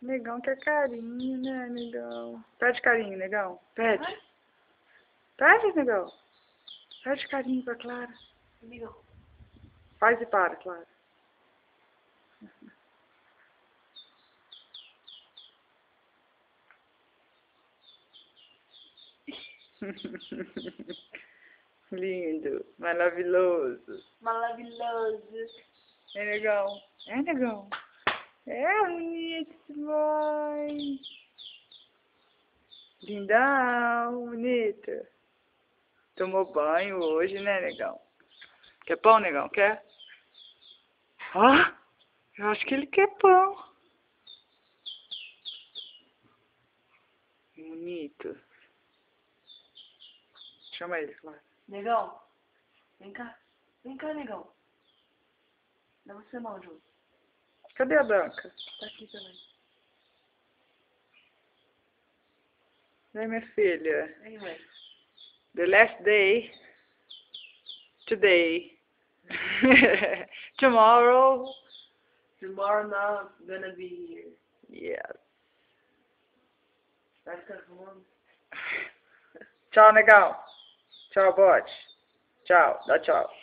Negão quer carinho, né, negão? Pede carinho, negão. Pede. Pede, negão. Pede carinho pra Clara. Negão. Faz e para, Clara. Lindo, maravilhoso. Maravilhoso. É, negão. É, negão. É, bonito demais. Lindão, bonito. Tomou banho hoje, né, negão? Quer pão, negão? Quer? Ah, eu acho que ele quer pão. Bonito. Chama ele, Clara. Negão. Vem cá. Vem cá, negão. Dá você mão, Ju. Cadê a Branca? Tá aqui também. Vem, minha filha. Vem, ué. The last day. Today. Tomorrow. Tomorrow not gonna be here. Yes. Vai ficar fumando? Tchau, negão. Tchau, bote. Tchau. Dá tchau.